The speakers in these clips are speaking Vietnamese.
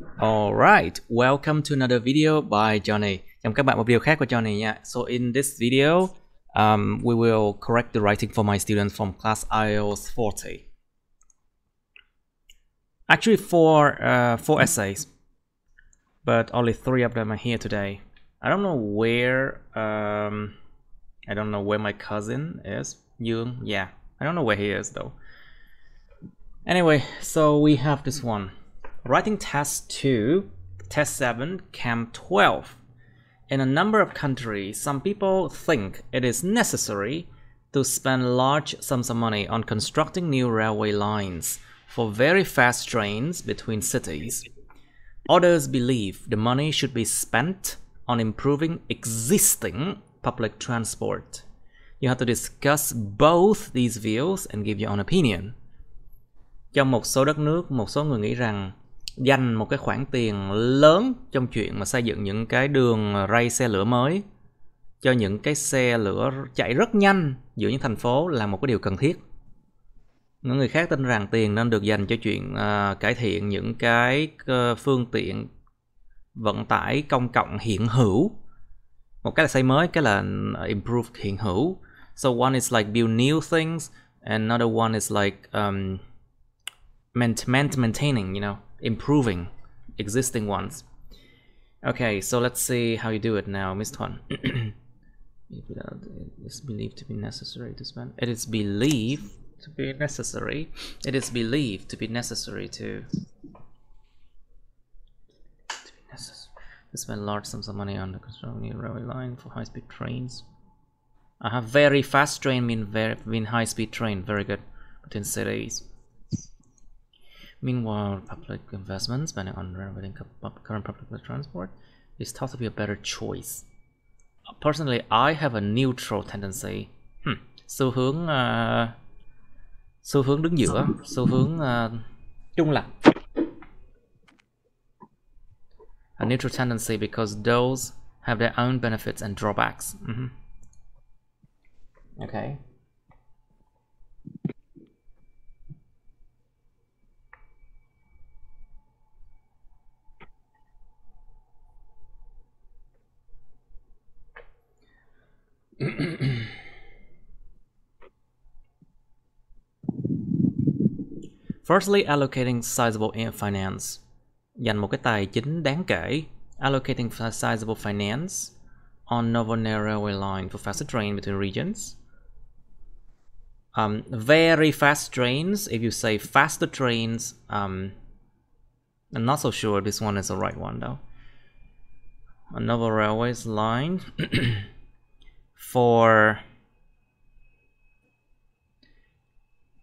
Alright, welcome to another video by Johnny. Chào các bạn một video khác của Johnny nha. So in this video, we will correct the writing for my students from class IELTS 40. Actually, four essays, but only 3 of them are here today. I don't know where my cousin is. Dương, yeah, I don't know where he is though. Anyway, so we have this one. Writing test 2, test 7, camp 12. In a number of countries, some people think it is necessary to spend large sums of money on constructing new railway lines for very fast trains between cities. Others believe the money should be spent on improving existing public transport. You have to discuss both these views and give your own opinion. Trong một số đất nước, một số người nghĩ rằng dành một cái khoản tiền lớn trong chuyện mà xây dựng những cái đường ray xe lửa mới cho những cái xe lửa chạy rất nhanh giữa những thành phố là một cái điều cần thiết. Những người khác tin rằng tiền nên được dành cho chuyện cải thiện những cái phương tiện vận tải công cộng hiện hữu. Một cái là xây mới, cái là improve hiện hữu. So one is like build new things, and another one is like maintaining, you know, improving existing ones. Okay, so let's see how you do it now, Miss Thuận. It's believed to be necessary to spend. It is believed to be necessary. It is believed to be necessary to spend large sums of money on the construction of a railway line for high-speed trains. I have very fast train mean high-speed train. Very good between cities. Meanwhile, public investment spending on renovating current public transport is thought to be a better choice. Personally, I have a neutral tendency. Xu hướng đứng giữa, xu hướng trung lập. A neutral tendency because those have their own benefits and drawbacks. Okay. Firstly, allocating sizable finance. Dành một cái tài chính đáng kể. Allocating sizable finance on Novo Railway line for faster train between regions. Very fast trains. If you say faster trains, I'm not so sure this one is the right one though. A Novo Railways line for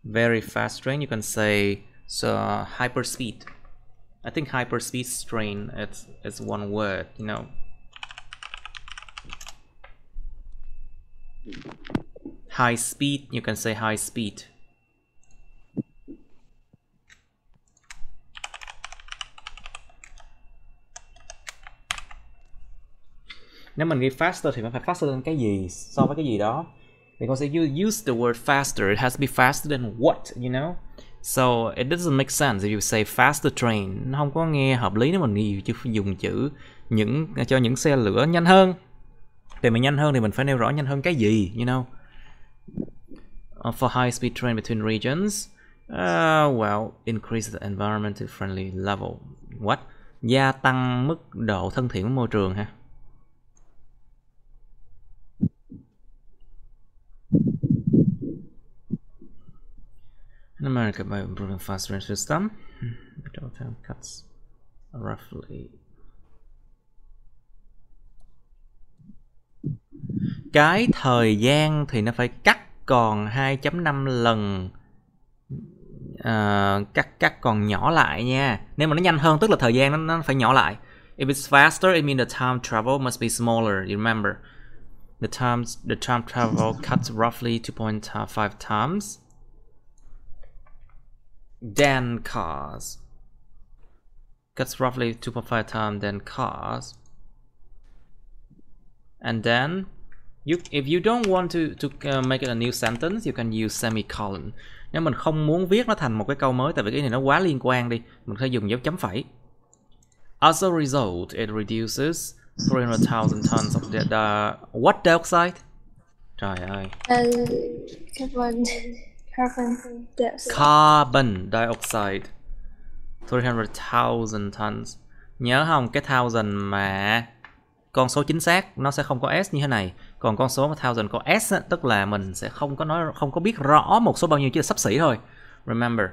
very fast train, you can say hyper speed. I think hyper speed train it's one word, you know. High speed, you can say high speed. Nếu mình ghi faster thì nó phải faster hơn cái gì so với cái gì đó. Because if you use the word faster, it has to be faster than what, you know? So it doesn't make sense if you say faster train. Nó không có nghe hợp lý nếu mình dùng chữ cho những xe lửa nhanh hơn. Để mà nhanh hơn thì mình phải nêu rõ nhanh hơn cái gì, you know? For high speed train between regions, well, increase the environmentally friendly level. What? Gia tăng mức độ thân thiện với môi trường ha. In America, by improving fast train system, the time cuts roughly. Cái thời gian thì nó phải cắt còn 2.5 lần, cắt còn nhỏ lại nha. Nếu mà nó nhanh hơn tức là thời gian nó phải nhỏ lại. If it's faster, it means the time travel must be smaller. You remember, the time travel cuts roughly 2.5 times than cars. Cuts roughly 2.5 times than cars. And then if you don't want to make it a new sentence, you can use semicolon. Nếu mình không muốn viết nó thành một cái câu mới, tại vì cái này nó quá liên quan đi, mình phải dùng dấu chấm phẩy. As a result, it reduces 300,000 tons of what dioxide? Trời ơi. Carbon dioxide. Carbon dioxide. 300,000 tons. Nhớ không, cái thousand mà con số chính xác nó sẽ không có s như thế này, còn con số mà thousand có s á, tức là mình sẽ không có biết rõ một số bao nhiêu, chỉ là xấp xỉ thôi. Remember,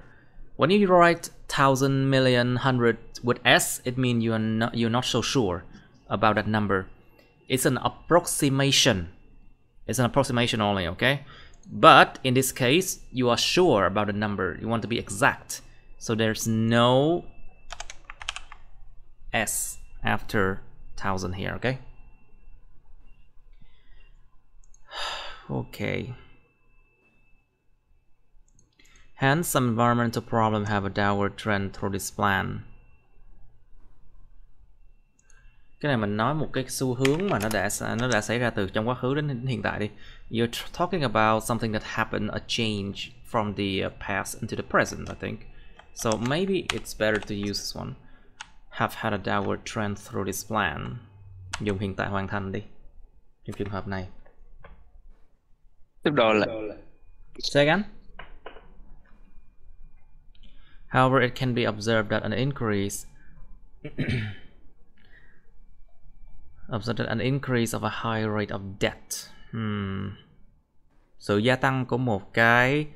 when you write thousand, million, hundred with s, it means you're not so sure about that number. It's an approximation. It's an approximation only, okay? But in this case, you are sure about the number. You want to be exact. So there's no s after thousand here, okay? Okay. Hence, some environmental problems have a downward trend through this plan. Cái này mình nói một cái xu hướng mà nó đã xảy ra từ trong quá khứ đến hiện tại đi. You're talking about something that happened, a change from the past into the present, I think. So maybe it's better to use this one. Have had a downward trend through this plan. Dùng hiện tại hoàn thành đi. Trong trường hợp này. Tiếp đó là Say again. However, it can be observed that an increase of a high rate of debt. Sự gia tăng của một cái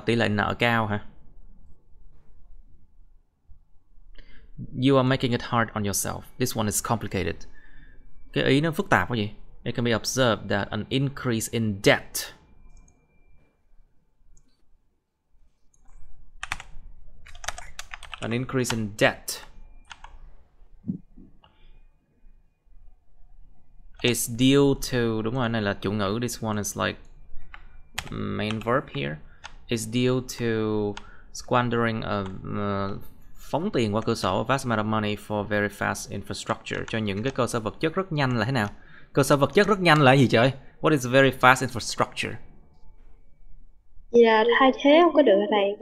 tỷ lệ nợ cao hả? You are making it hard on yourself. This one is complicated. Cái ý nó phức tạp quá gì? It can be observed that an increase in debt is due to, đúng rồi, này là chủ ngữ. This one is like main verb here. Is due to squandering phóng tiền qua cửa sổ, a vast amount of money for very fast infrastructure, cho những cái cơ sở vật chất rất nhanh là thế nào? Cơ sở vật chất rất nhanh là gì trời? What is very fast infrastructure? Vậy là thay thế không có được ở đây,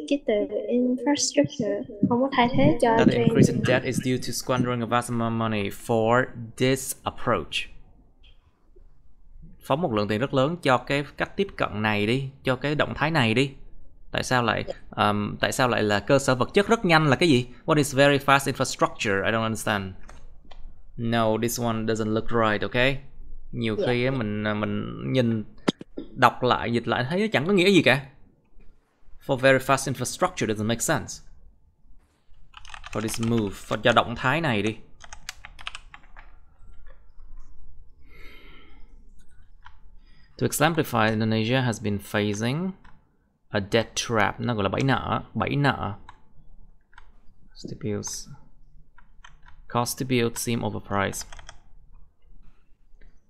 cái từ infrastructure không có thay thế cho That the increase in debt is due to squandering a vast amount of money for this approach. Phóng một lượng tiền rất lớn cho cái cách tiếp cận này đi, cho cái động thái này đi. Tại sao lại là cơ sở vật chất rất nhanh là cái gì? What is very fast infrastructure? I don't understand. No, this one doesn't look right, okay? Nhiều khi mình nhìn, đọc lại, dịch lại thấy nó chẳng có nghĩa gì cả. For very fast infrastructure doesn't make sense. For this move, cho động thái này đi. To exemplify, Indonesia has been facing a debt trap. Nó gọi là bẫy nợ. Cost to build seem overpriced.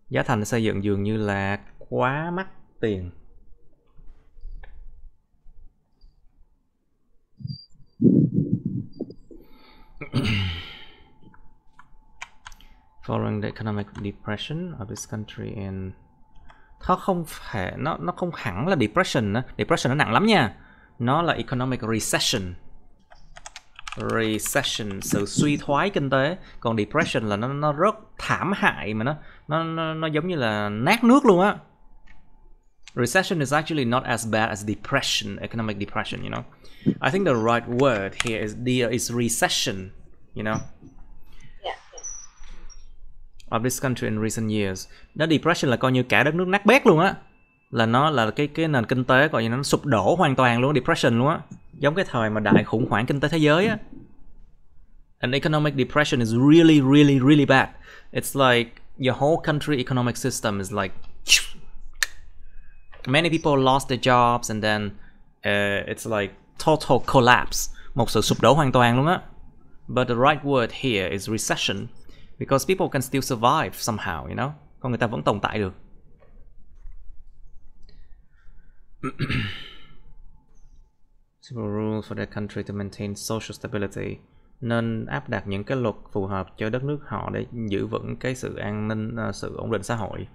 Giá thành xây dựng dường như là quá mắc tiền. Following the economic depression of this country in, nó không hẳn là depression. Depression nó nặng lắm nha. Nó là economic recession. Sự suy thoái kinh tế. Còn depression là nó rất thảm hại, mà nó giống như là nát nước luôn á. Recession is actually not as bad as depression, economic depression, you know. I think the right word here is recession, you know. Of this country in recent years. Đó, depression là coi như cả đất nước nát bét luôn á. Là nó là cái nền kinh tế coi như nó sụp đổ hoàn toàn luôn, depression luôn á. Giống cái thời mà đại khủng hoảng kinh tế thế giới á. An economic depression is really, really, really bad. It's like your whole country economic system is like many people lost their jobs and then it's like total collapse. Một sự sụp đổ hoàn toàn luôn á. But the right word here is recession. Because people can still survive somehow, you know. Con người ta vẫn tồn tại được. Simple rules for their country to maintain social stability. Nên áp đặt những cái luật phù hợp cho đất nước họ để giữ vững cái sự an ninh, sự ổn định xã hội.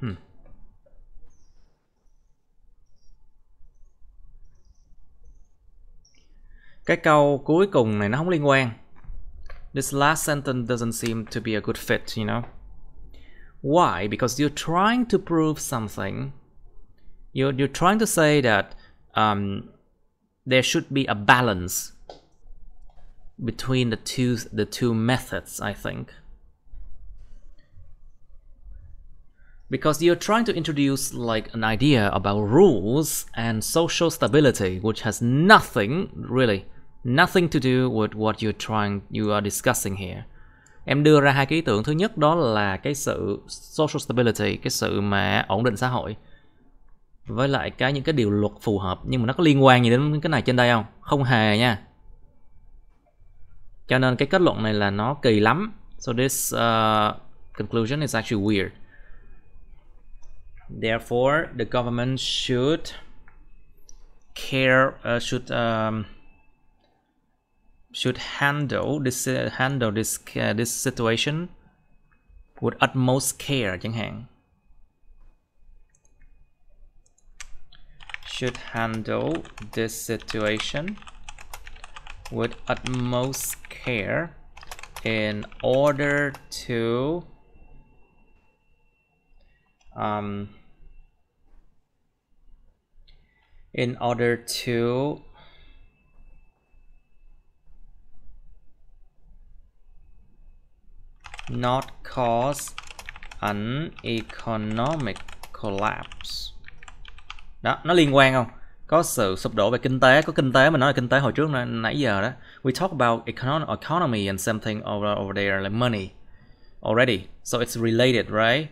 Cái câu cuối cùng này nó không liên quan. This last sentence doesn't seem to be a good fit, you know. Why? Because you're trying to prove something. You're trying to say that there should be a balance between the two methods, I think. Because you're trying to introduce like an idea about rules and social stability, which has nothing, really, nothing to do with what you are discussing here. Em đưa ra hai cái ý tưởng, thứ nhất đó là cái sự social stability, cái sự mà ổn định xã hội, với lại những cái điều luật phù hợp, nhưng mà nó có liên quan gì đến cái này trên đây không? Không hề nha. Cho nên cái kết luận này là nó kỳ lắm. So this conclusion is actually weird. Therefore, the government should handle this situation with utmost care chẳng hạn. Should handle this situation with utmost care in order to not cause an economic collapse. Đó, nó liên quan không? Có sự sụp đổ về kinh tế, có kinh tế, mình nói là kinh tế hồi trước nãy giờ đó. We talk about economy and something over there like money already. So it's related, right?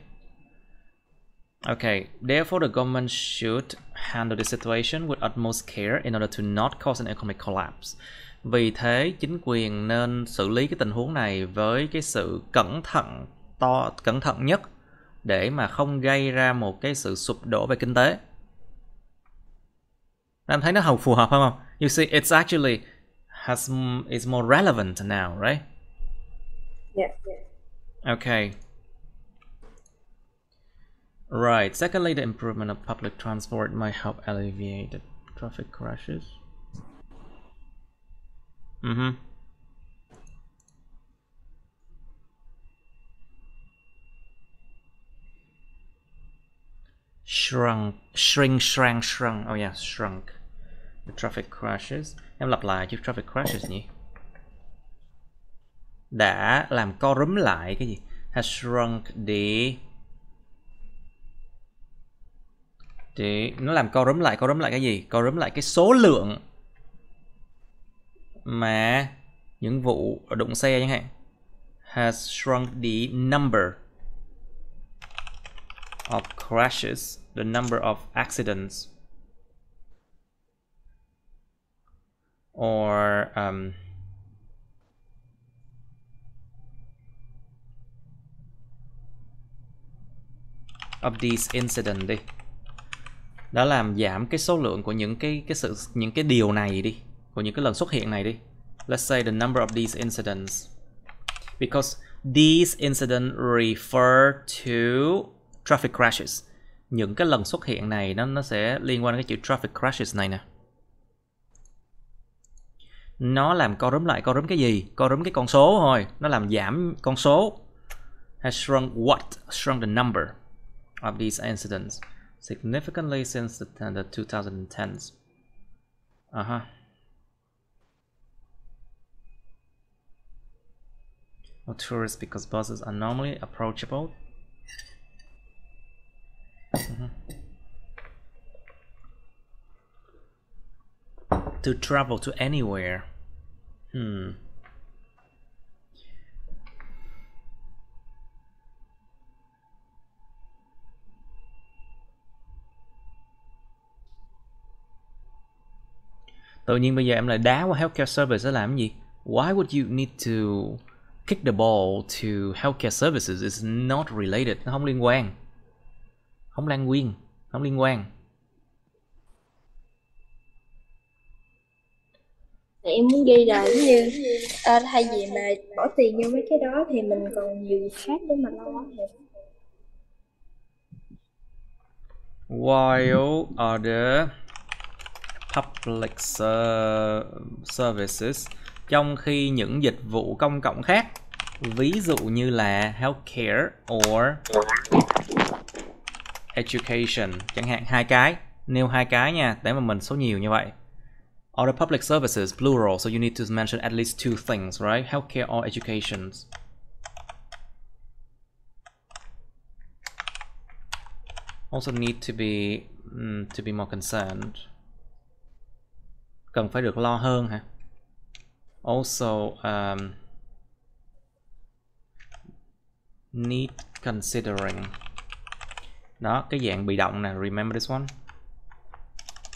Okay, therefore the government should handle the situation with utmost care in order to not cause an economic collapse. Vì thế chính quyền nên xử lý cái tình huống này với cái sự cẩn thận nhất để mà không gây ra một cái sự sụp đổ về kinh tế. Em thấy nó phù hợp không? You see, it's actually is more relevant now, right? Yeah. Okay. Right. Secondly, the improvement of public transport might help alleviate the traffic crashes. Shrunk. Oh yeah, shrunk the traffic crashes. Em lặp lại chứ traffic crashes nhỉ? Đã làm co rúm lại cái gì? Has shrunk nó làm co rúm lại cái gì? Co rúm lại cái số lượng mà những vụ đụng xe chẳng hạn. Has shrunk the number of crashes, the number of accidents, or of these incidents đi. Đã làm giảm cái số lượng của những cái điều này đi, của những cái lần xuất hiện này đi. Let's say the number of these incidents, because these incidents refer to traffic crashes. Những cái lần xuất hiện này nó sẽ liên quan đến cái chữ traffic crashes này nè. Nó làm co rúm lại, co rúm cái gì? Co rúm cái con số thôi. Nó làm giảm con số. Has shrunk what? Shrunk the number of these incidents significantly since the 2010s. Or tourists because buses are normally approachable. To travel to anywhere. Tự nhiên bây giờ em lại đá qua healthcare service để làm cái gì? Why would you need to kick the ball to healthcare services? It's not related. Nó không liên quan. Không liên quan. Thì em muốn ghi là giống như thay vì mà bỏ tiền vô mấy cái đó thì mình còn nhiều việc khác để mà lo. While other public services trong khi những dịch vụ công cộng khác, ví dụ như là healthcare or education, chẳng hạn hai cái, nêu hai cái nha, để mà mình số nhiều như vậy. Other public services, plural, so you need to mention at least two things, right? Healthcare or education. Also need to be more concerned. Cần phải được lo hơn hả? Also need considering. Đó, cái dạng bị động nè, remember this one.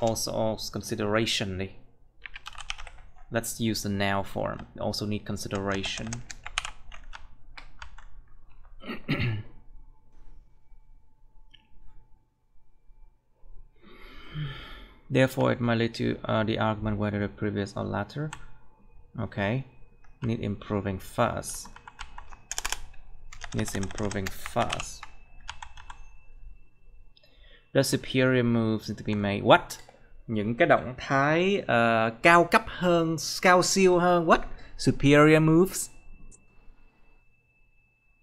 Also consideration đi. Let's use the now form. Also need consideration. Therefore, it might lead to the argument whether the previous or latter. Okay. Need improving first. Needs improving first. The superior moves need to be made. What? Những cái động thái cao cấp hơn, cao siêu hơn. What? Superior moves.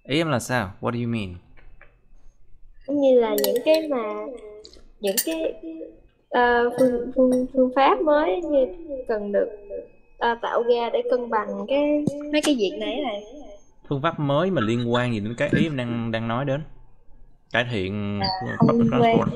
Ý em là sao? What do you mean? Như là những cái phương pháp mới như cần được tạo ra để cân bằng mấy cái việc này. Phương pháp mới mà liên quan gì đến cái ý em đang nói đến? Cải thiện public transport.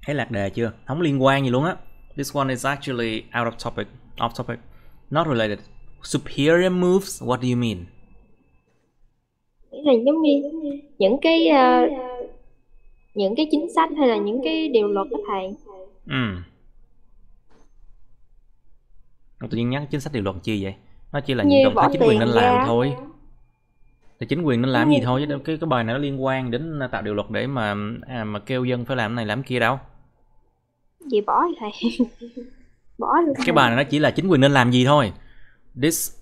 Thấy lạc đề chưa? Không liên quan gì luôn á. This one is actually out of topic, off topic, not related. Superior moves, what do you mean? Là giống như những cái chính sách hay là những cái điều luật đó thầy. Tự nhiên nhắc chính sách điều luật chi vậy? Nó chỉ là những động thái chính quyền nên làm thôi. Thì chính quyền nên làm gì thôi, chứ cái bài này nó liên quan đến tạo điều luật để mà kêu dân phải làm này làm kia đâu. Gì bỏ thầy. Bỏ luôn. Cái bài này nó chỉ là chính quyền nên làm gì thôi. This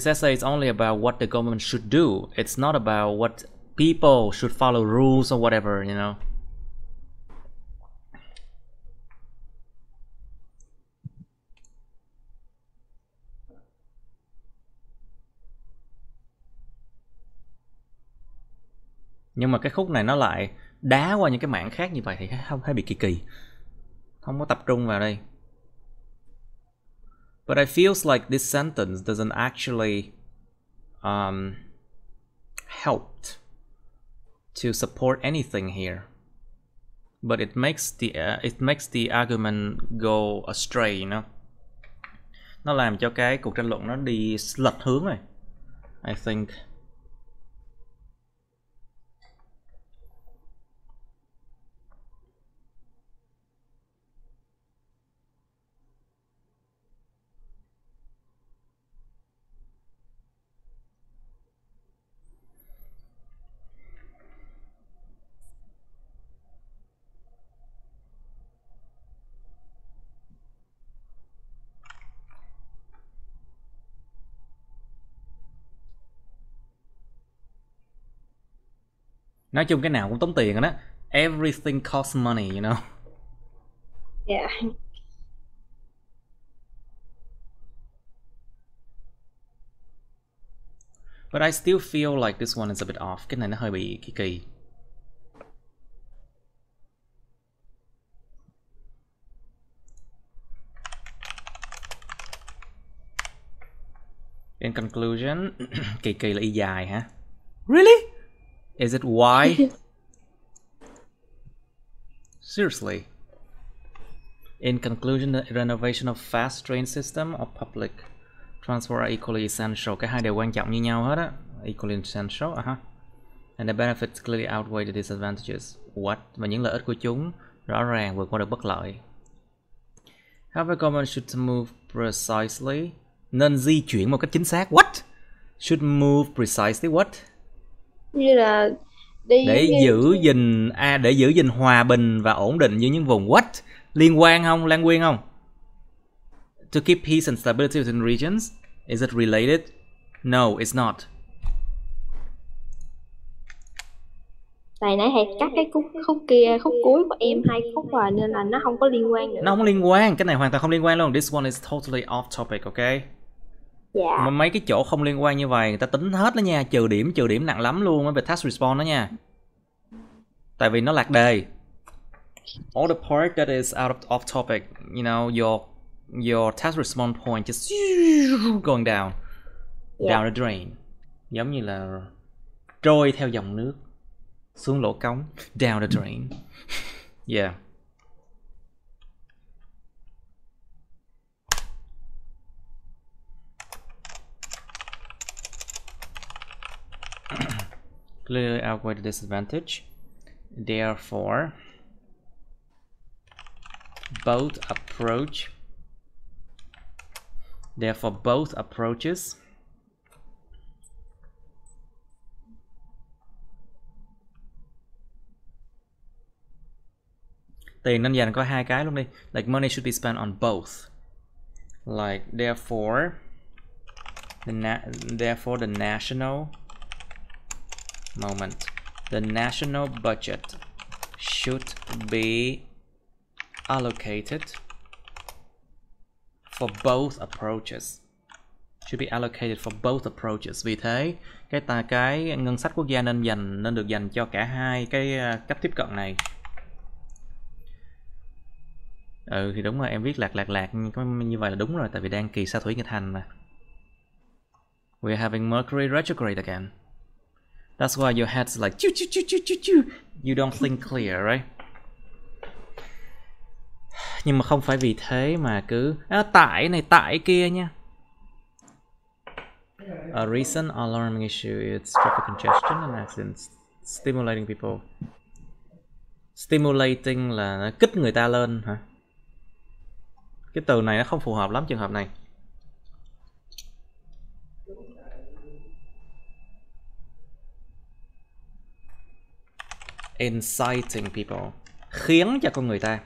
essay is only about what the government should do. It's not about what people should follow rules or whatever, you know. Nhưng mà cái khúc này nó lại đá qua những cái mảng khác như vậy thì không thấy bị kỳ. Không có tập trung vào đây. But I feels like this sentence doesn't actually help to support anything here. But it makes the argument go astray, you know. Nó làm cho cái cuộc tranh luận nó đi lệch hướng này. I think. Nói chung cái nào cũng tốn tiền rồi đó. Everything costs money, you know. Yeah. But I still feel like this one is a bit off. Cái này nó hơi bị kỳ. In conclusion, kỳ là y dài hả? Really? Is it why? Seriously. In conclusion, the renovation of fast train system or public transport are equally essential. Cái hai đều quan trọng như nhau hết á. Equally essential, And the benefits clearly outweigh the disadvantages. What? Và những lợi ích của chúng rõ ràng vượt qua được bất lợi. However, government should move precisely. Nên di chuyển một cách chính xác. What? Should move precisely what? Như là để giữ gìn hòa bình và ổn định như những vùng. What? Liên quan không? Lan Quyên không? To keep peace and stability within regions. Is it related? No, it's not. Tại nãy thầy cắt cái khúc kia, khúc cuối của em 2 khúc rồi nên là nó không có liên quan nữa. Nó không liên quan, cái này hoàn toàn không liên quan luôn. This one is totally off topic, ok? Dạ. Mấy cái chỗ không liên quan như vậy người ta tính hết đó nha, trừ điểm nặng lắm luôn á về task response đó nha. Tại vì nó lạc đề. All the part that is out of off topic, you know, your task response point just going down, down the drain. Giống như là trôi theo dòng nước xuống lỗ cống, down the drain. Yeah. Clearly outweigh the disadvantage. Therefore, both approaches tiền nên dành có hai cái luôn đi. Like money should be spent on both. Like therefore the national budget should be allocated for both approaches. Vì thế cái ngân sách quốc gia nên được dành cho cả hai cái cách tiếp cận này. Thì đúng rồi, em viết lạc như vậy là đúng rồi, tại vì đang kỳ sao thủy nghịch hành mà. We're having Mercury retrograde again. That's why your head's like chu. You don't think clear, right? Nhưng mà không phải vì thế mà cứ tại này tại kia nha. A recent alarming issue is traffic congestion and accidents. Stimulating people. Stimulating là nó kích người ta lên hả? Cái từ này nó không phù hợp lắm trường hợp này. Inciting people, khiến cho con người ta.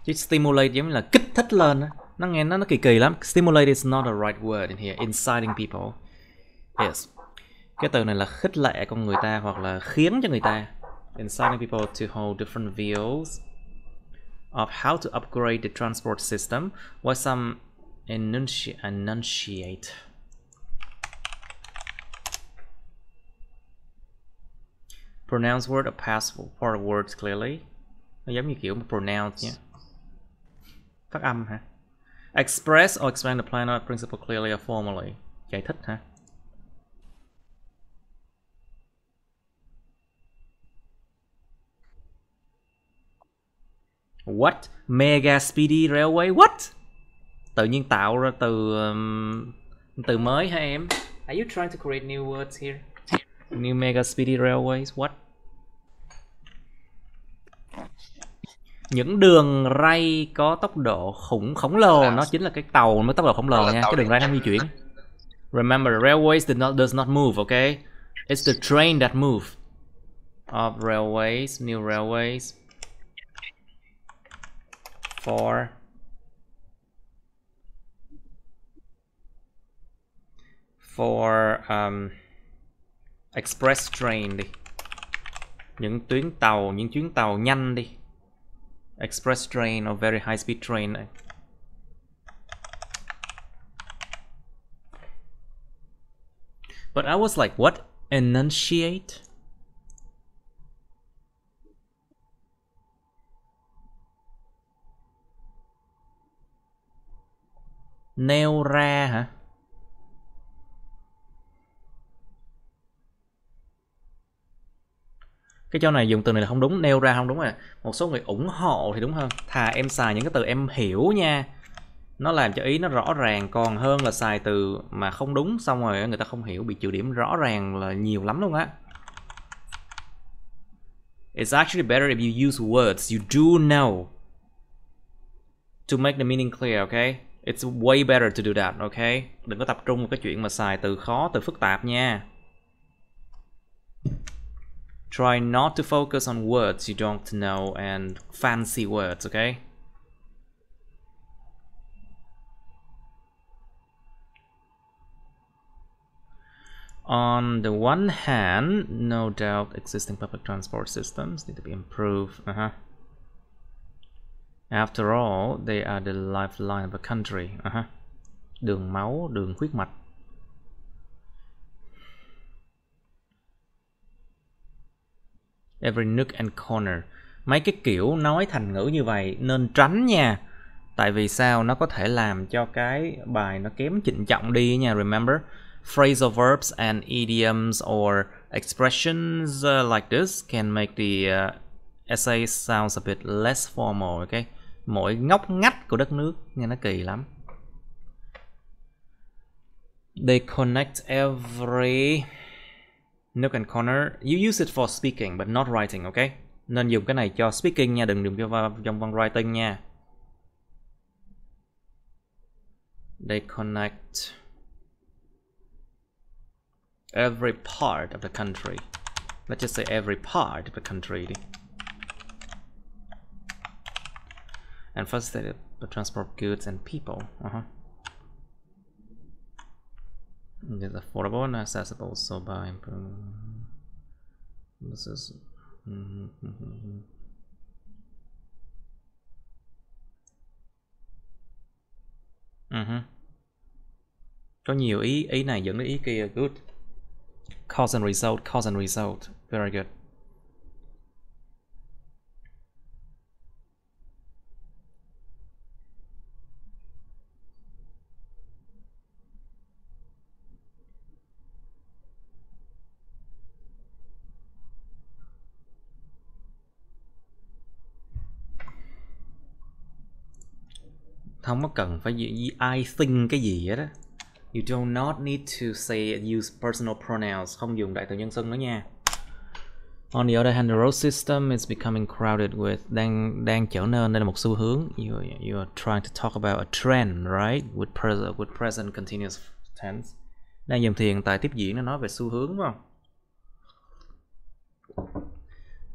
Chứ stimulate giống như là kích thích lên á. Nó nghe nó kỳ lắm. Stimulate is not a right word in here. Inciting people. Yes. Cái từ này là khích lệ con người ta hoặc là khiến cho người ta. Inciting people to hold different views of how to upgrade the transport system, while some enunciate. Pronounce word or pass for words clearly. Nó giống như kiểu pronounce nhé. Phát âm hả? Express or explain the plan or principle clearly or formally. Giải thích hả? What? Mega speedy railway? What? Tự nhiên tạo ra từ mới hả em? Are you trying to create new words here? New mega speedy railways? What? Những đường ray có tốc độ khổng lồ, nó chính là cái tàu với tốc độ khổng lồ nha. Cái đường ray nó di chuyển. Remember, railways does not move, okay? It's the train that move. Of railways, new railways for express train đi. Những chuyến tàu nhanh đi. Express train or very high speed train này. But I was like, what? Enunciate? Nêu ra hả? Cái chỗ này dùng từ này là không đúng, nêu ra không đúng à. Một số người ủng hộ thì đúng hơn. Thà em xài những cái từ em hiểu nha. Nó làm cho ý nó rõ ràng còn hơn là xài từ mà không đúng xong rồi người ta không hiểu, bị trừ điểm rõ ràng là nhiều lắm luôn á. It's actually better if you use words you do know to make the meaning clear, okay? It's way better to do that, okay? Đừng có tập trung vào cái chuyện mà xài từ khó, từ phức tạp nha. Try not to focus on words you don't know and fancy words, okay? On the one hand, no doubt existing public transport systems need to be improved. After all, they are the lifeline of a country. Đường máu, đường huyết mạch. Every nook and corner. Mấy cái kiểu nói thành ngữ như vậy nên tránh nha. Tại vì sao? Nó có thể làm cho cái bài nó kém trịnh trọng đi nha. Remember, phrasal verbs and idioms or expressions like this can make the essay sounds a bit less formal. Okay? Mỗi ngóc ngách của đất nước nghe nó kỳ lắm. They connect every nook and corner. You use it for speaking but not writing, okay? Nên dùng cái này cho speaking nha, đừng dùng cho trong văn writing nha. They connect every part of the country. Let's just say every part of the country. And facilitate the transport goods and people. It's affordable and accessible, so by improving this is Có nhiều ý này dẫn đến ý kia. Good. Cause and result. Very good. Không có cần phải I think cái gì hết á. You do not need to say use personal pronouns. Không dùng đại từ nhân xưng nữa nha. On the other hand, the road system is becoming crowded with đang trở nên, đây là một xu hướng. You are trying to talk about a trend, right? With present continuous tense. Đang dùng thì hiện tại tiếp diễn, nó nói về xu hướng, đúng không?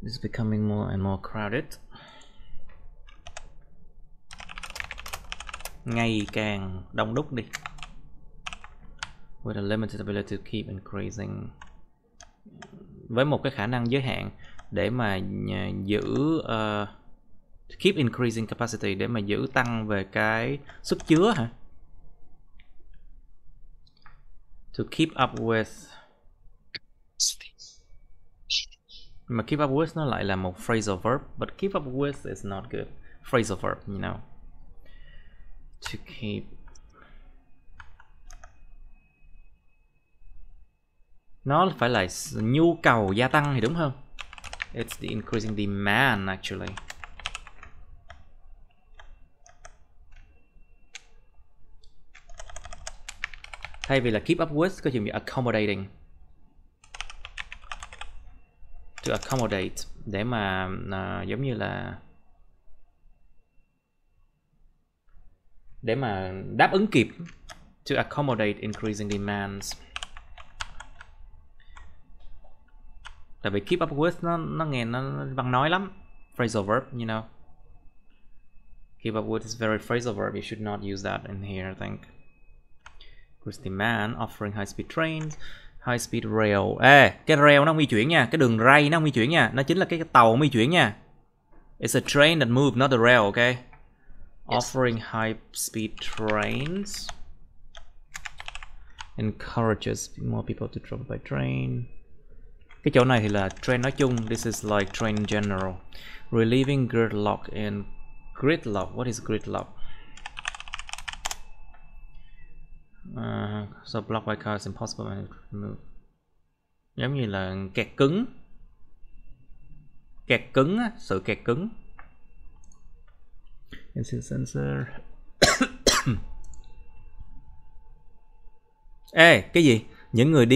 It's becoming more and more crowded. Ngày càng đông đúc đi. With a limited ability to keep increasing. Với một cái khả năng giới hạn để mà giữ keep increasing capacity, để mà giữ tăng về cái sức chứa hả? To keep up with. Mà keep up with nó lại là một phrasal verb, but keep up with is not good. Phrasal verb, you know. To keep. Nó phải là nhu cầu gia tăng thì đúng hơn. It's the increasing demand actually. Thay vì là keep up with, có chừng như accommodating. To accommodate, để mà giống như là để mà đáp ứng kịp. To accommodate increasing demands. Tại vì keep up with nó nghe nó văn nói lắm. Phrasal verb, you know. Keep up with is very phrasal verb. You should not use that in here, I think. Increased demand, offering high-speed trains, high-speed rail. Cái rail nó không di chuyển nha. Cái đường ray nó không di chuyển nha. Nó chính là cái tàu không di chuyển nha. It's a train that moves, not the rail, okay? Yes. Offering high-speed trains. Encourages more people to travel by train. Cái chỗ này thì là train nói chung. This is like train in general. Relieving gridlock in gridlock. What is gridlock? So blocked by cars, impossible to move. Giống như là kẹt cứng. Kẹt cứng á, sự kẹt cứng. Incident sensor. Cái gì? Những người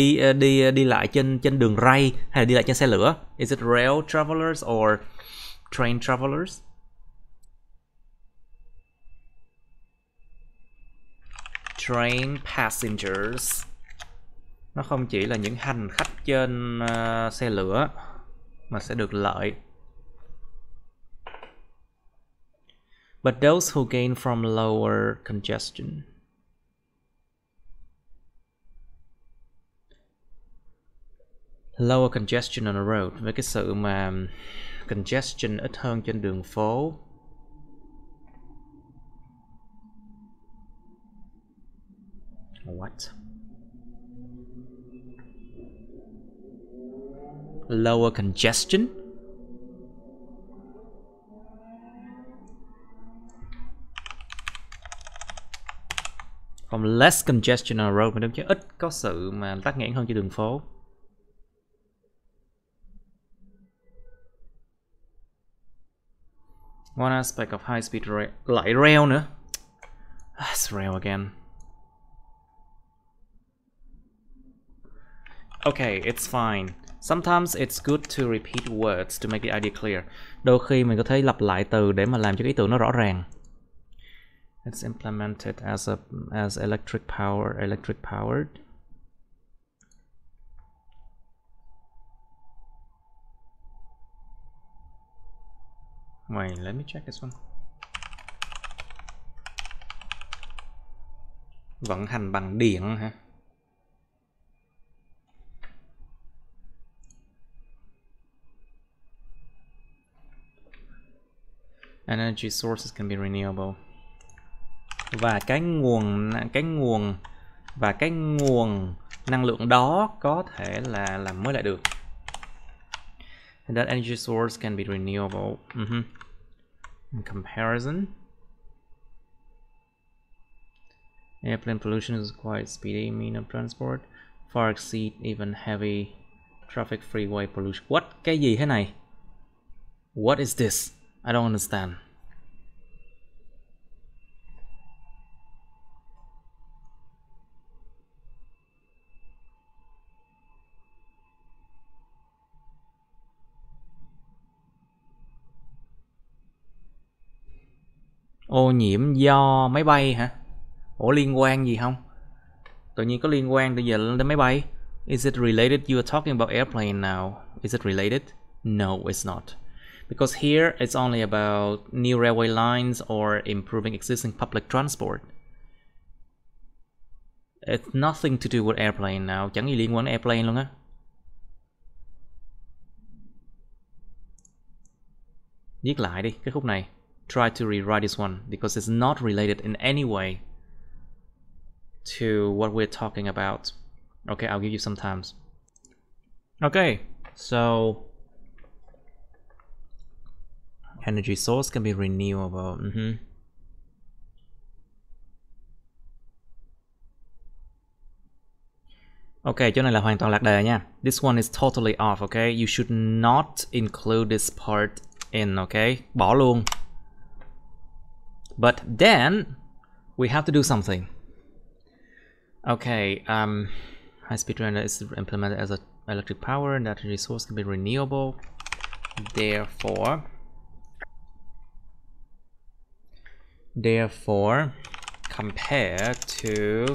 đi lại trên đường ray hay là đi lại trên xe lửa? Is it rail travelers or train travelers? Train passengers. Nó không chỉ là những hành khách trên xe lửa mà sẽ được lợi. But those who gain from lower congestion. Lower congestion on the road, với cái sự mà congestion ít hơn trên đường phố. What? Lower congestion? From less congestion on the road, mà đúng chứ, ít có sự mà tắc nghẽn hơn trên đường phố. One aspect of high speed rail, lại rail nữa. It's rail again. Okay, it's fine. Sometimes it's good to repeat words to make the idea clear. Đôi khi mình có thể lặp lại từ để mà làm cho cái ý tưởng nó rõ ràng. It's implemented as electric powered. Wait, let me check this one. Vận hành bằng điện hả? Energy sources can be renewable. Và cái nguồn năng lượng đó có thể là làm mới lại được. And that energy source can be renewable. In comparison, airplane pollution is quite speedy mean of transport, far exceed even heavy traffic freeway pollution. What? Cái gì thế này? What is this? I don't understand. Ô nhiễm do máy bay hả? Ủa liên quan gì không? Tự nhiên có liên quan từ giờ lên đến máy bay. Is it related? You are talking about airplane now. Is it related? No, it's not. Because here it's only about new railway lines or improving existing public transport. It's nothing to do with airplane now. Chẳng gì liên quan đến airplane luôn á. Viết lại đi cái khúc này. Try to rewrite this one because it's not related in any way to what we're talking about. Okay, I'll give you some times. Okay, so energy source can be renewable. Okay, chỗ này là hoàn toàn lạc đề nha. This one is totally off, okay? You should not include this part in, okay? Bỏ luôn. But then we have to do something. Okay, high-speed train is implemented as an electric power, and that energy source can be renewable. Therefore, compare to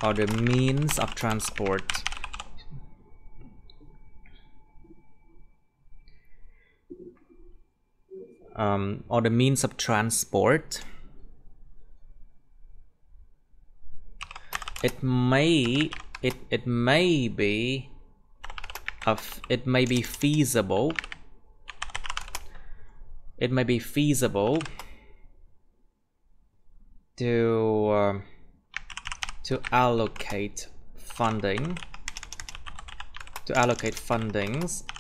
other means of transport. Or the means of transport, it may be feasible to allocate fundings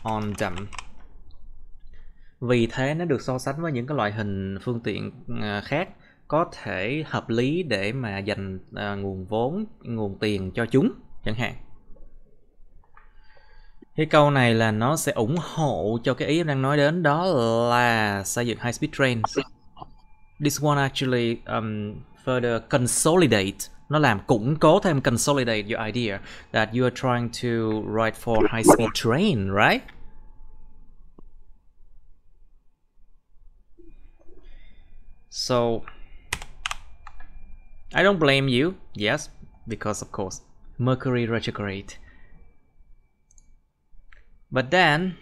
on them. Vì thế nó được so sánh với những cái loại hình phương tiện khác, có thể hợp lý để mà dành nguồn tiền cho chúng chẳng hạn. Cái câu này là nó sẽ ủng hộ cho cái ý em đang nói đến, đó là xây dựng high speed trains. This one actually further consolidate, nó làm củng cố thêm, consolidate your idea that you are trying to write for high speed train, right? So I don't blame you, yes, because of course Mercury retrograde. But then,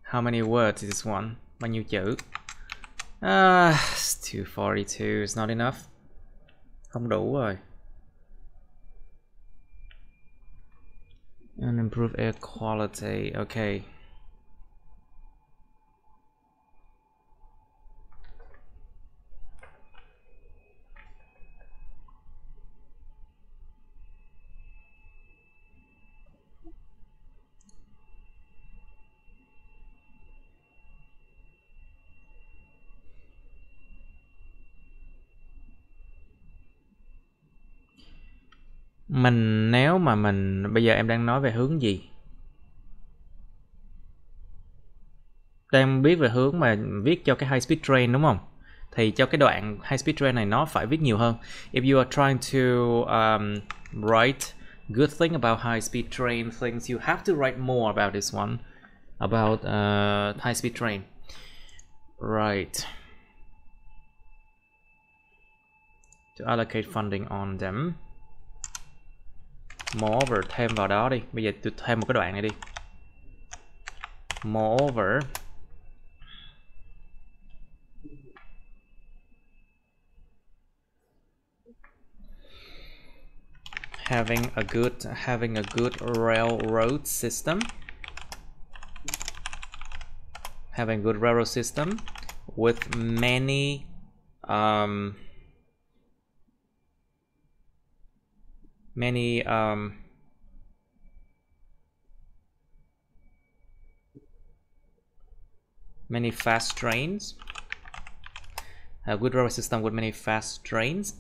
how many words is this one? Bao nhiêu chữ? It's 242, it's not enough. Không đủ rồi. And improve air quality. Okay. Nếu mà bây giờ em đang nói về hướng gì? Đang biết về hướng mà viết cho cái high speed train đúng không? Thì cho cái đoạn high speed train này nó phải viết nhiều hơn. If you are trying to write good thing about high speed train things, you have to write more about this one, about high speed train. Right. To allocate funding on them. Moreover, thêm vào đó đi. Bây giờ tôi thêm một cái đoạn này đi. Moreover, having a good railroad system. Having a good railroad system with many many fast trains. A good railroad system with many fast trains.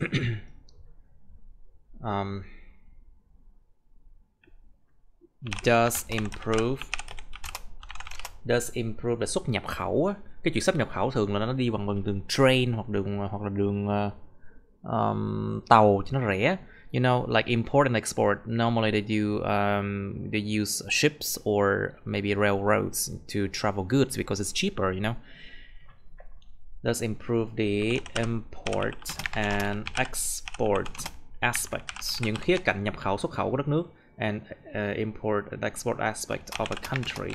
Does improve là xuất nhập khẩu á. Cái chuyện xuất nhập khẩu thường là nó đi bằng đường train hoặc là đường tàu cho nó rẻ. You know, like import and export, normally they use ships or maybe railroads to travel goods because it's cheaper, you know. Does improve the import and export aspects, những khía cạnh nhập khẩu xuất khẩu của đất nước, and import and export aspect of a country.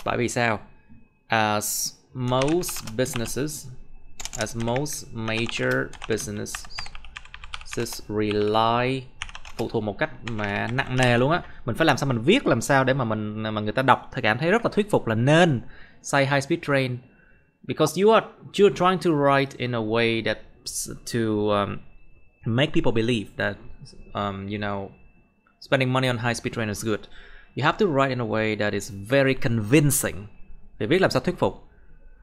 Bởi vì sao? As most major businesses rely, phụ thuộc một cách mà nặng nề luôn á. Mình phải làm sao, mình viết làm sao để mà người ta đọc thì cảm thấy rất là thuyết phục là nên say high speed train, because you're trying to write in a way that to make people believe that you know, spending money on high speed train is good. You have to write in a way that is very convincing. Để viết làm sao thuyết phục.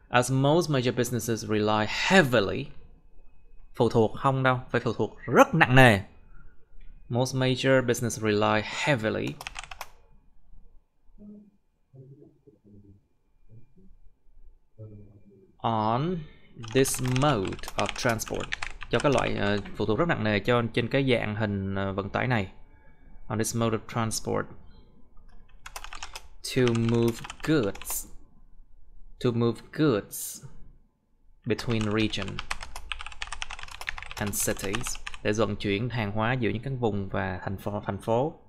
As most major businesses rely heavily, phụ thuộc không đâu, phải phụ thuộc rất nặng nề. Most major businesses rely heavily on this mode of transport, cho cái loại phụ thuộc rất nặng nề trên cái dạng hình vận tải này. On this mode of transport to move goods between region and cities, để vận chuyển hàng hóa giữa những các vùng và thành phố.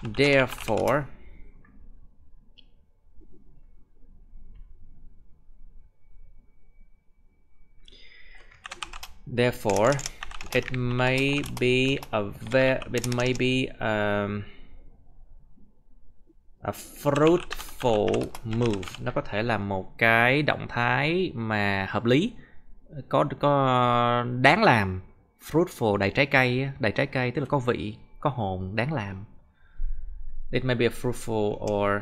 Therefore, it may be a fruitful move. Nó có thể là một cái động thái mà hợp lý, có đáng làm. Fruitful đầy trái cây tức là có vị, có hồn, đáng làm. It may be a fruitful, or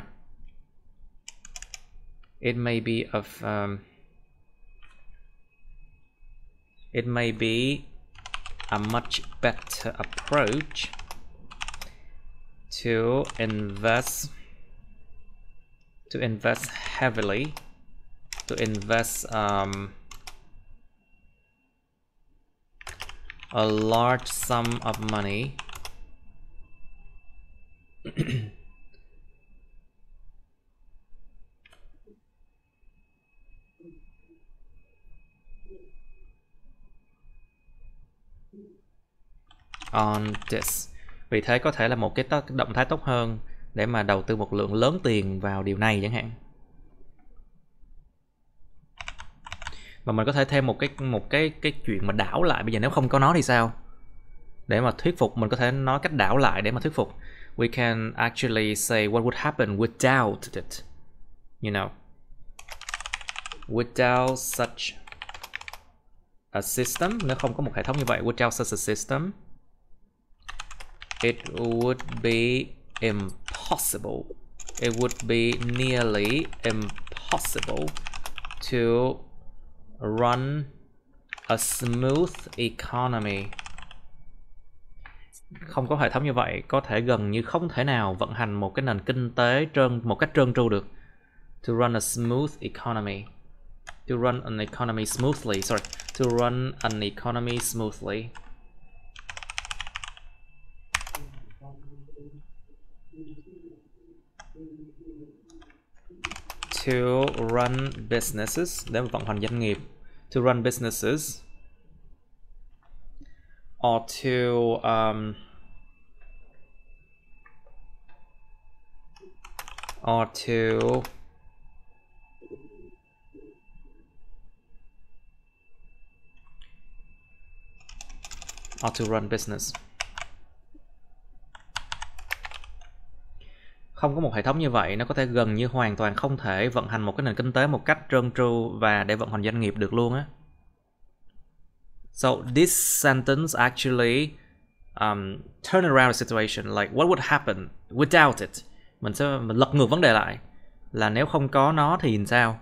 it may be a much better approach to invest heavily, to invest a large sum of money on this. Vì thế có thể là một cái động thái tốt hơn để mà đầu tư một lượng lớn tiền vào điều này chẳng hạn. Và mình có thể thêm một cái chuyện mà đảo lại. Bây giờ nếu không có nó thì sao? Để mà thuyết phục, mình có thể nói cách đảo lại để mà thuyết phục. We can actually say what would happen without it. You know, without such a system. Nếu không có một hệ thống như vậy, without such a system, it would be impossible. It would be nearly impossible to run a smooth economy. Không có hệ thống như vậy, có thể gần như không thể nào vận hành một cái nền kinh tế một cách trơn tru được. To run a smooth economy. To run an economy smoothly. Sorry. To run an economy smoothly. To run businesses. Để vận hành doanh nghiệp. To run businesses. Or to run business. Không có một hệ thống như vậy, nó có thể gần như hoàn toàn không thể vận hành một cái nền kinh tế một cách trơn tru và để vận hành doanh nghiệp được luôn á. So this sentence actually turn around the situation, like what would happen without it. Mình lật ngược vấn đề lại, là nếu không có nó thì sao?